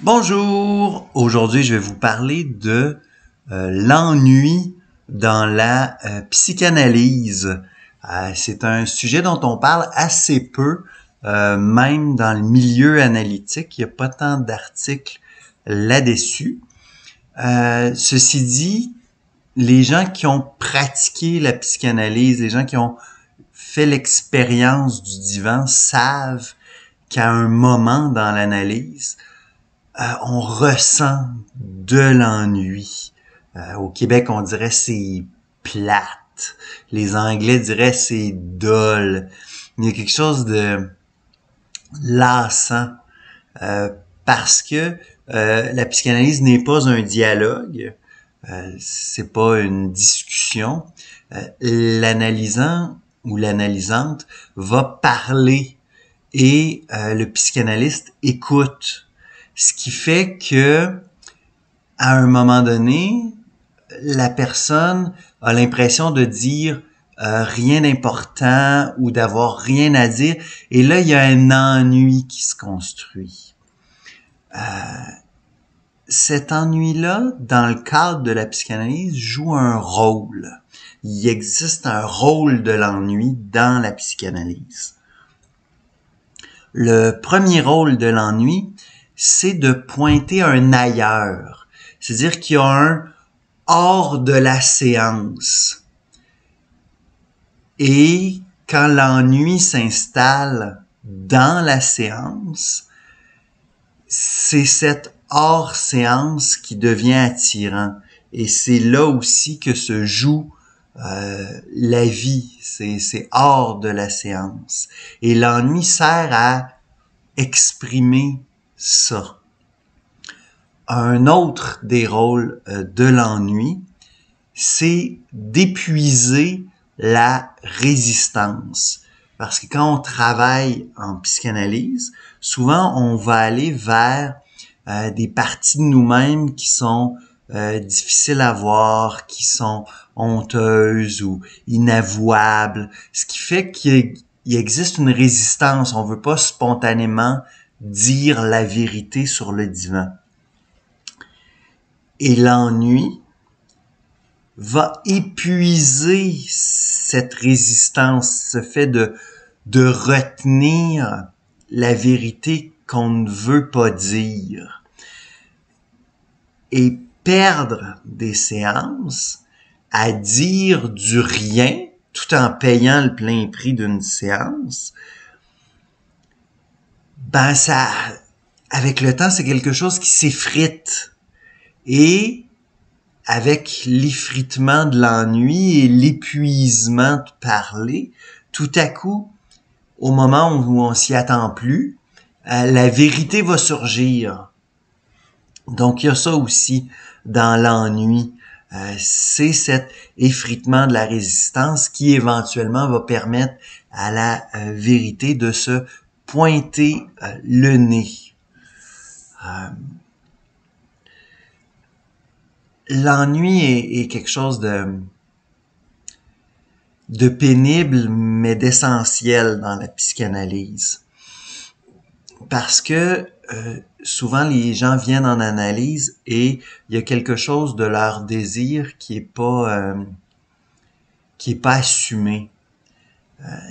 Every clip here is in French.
Bonjour! Aujourd'hui, je vais vous parler de l'ennui dans la psychanalyse. C'est un sujet dont on parle assez peu, même dans le milieu analytique. Il n'y a pas tant d'articles là-dessus. Ceci dit, les gens qui ont pratiqué la psychanalyse, les gens qui ont fait l'expérience du divan savent qu'à un moment dans l'analyse, on ressent de l'ennui. Au Québec, on dirait c'est plate. Les Anglais diraient c'est dull. Il y a quelque chose de lassant parce que la psychanalyse n'est pas un dialogue, c'est pas une discussion. L'analysant ou l'analysante va parler et le psychanalyste écoute. Ce qui fait que, à un moment donné, la personne a l'impression de dire rien d'important ou d'avoir rien à dire. Et là, il y a un ennui qui se construit. Cet ennui-là, dans le cadre de la psychanalyse, joue un rôle. Il existe un rôle de l'ennui dans la psychanalyse. Le premier rôle de l'ennui, c'est de pointer un ailleurs. C'est-à-dire qu'il y a un hors de la séance. Et quand l'ennui s'installe dans la séance, c'est cette hors-séance qui devient attirant. Et c'est là aussi que se joue la vie. C'est hors de la séance. Et l'ennui sert à exprimer ça. Un autre des rôles de l'ennui, c'est d'épuiser la résistance. Parce que quand on travaille en psychanalyse, souvent on va aller vers des parties de nous-mêmes qui sont difficiles à voir, qui sont honteuses ou inavouables, ce qui fait qu'il existe une résistance. On veut pas spontanément dire la vérité sur le divan. Et l'ennui va épuiser cette résistance, ce fait de retenir la vérité qu'on ne veut pas dire. Et perdre des séances à dire du rien tout en payant le plein prix d'une séance, ben ça, avec le temps, c'est quelque chose qui s'effrite. Et avec l'effritement de l'ennui et l'épuisement de parler, tout à coup, au moment où on s'y attend plus, la vérité va surgir. Donc, il y a ça aussi dans l'ennui. C'est cet effritement de la résistance qui éventuellement va permettre à la vérité de se pointer le nez. L'ennui est quelque chose de pénible, mais d'essentiel dans la psychanalyse. Parce que souvent les gens viennent en analyse et il y a quelque chose de leur désir qui est pas assumé.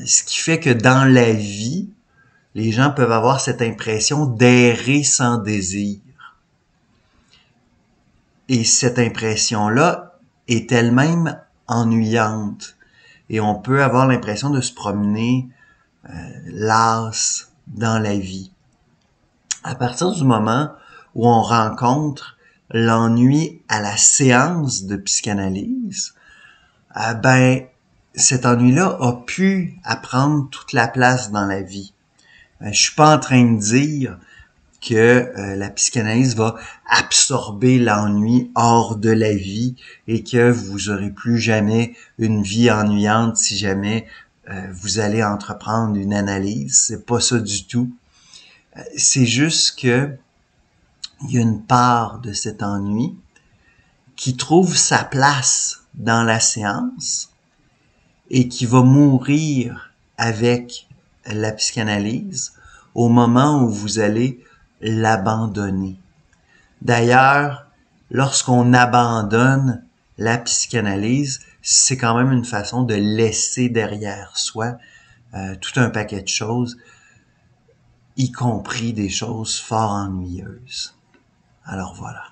Ce qui fait que dans la vie, les gens peuvent avoir cette impression d'errer sans désir. Et cette impression-là est elle-même ennuyante. Et on peut avoir l'impression de se promener las dans la vie. À partir du moment où on rencontre l'ennui à la séance de psychanalyse, ben cet ennui-là a pu prendre toute la place dans la vie. Je suis pas en train de dire que la psychanalyse va absorber l'ennui hors de la vie et que vous aurez plus jamais une vie ennuyante si jamais vous allez entreprendre une analyse. C'est pas ça du tout. C'est juste que il y a une part de cet ennui qui trouve sa place dans la séance et qui va mourir avec la psychanalyse au moment où vous allez l'abandonner. D'ailleurs, lorsqu'on abandonne la psychanalyse, c'est quand même une façon de laisser derrière soi tout un paquet de choses, y compris des choses fort ennuyeuses. Alors voilà.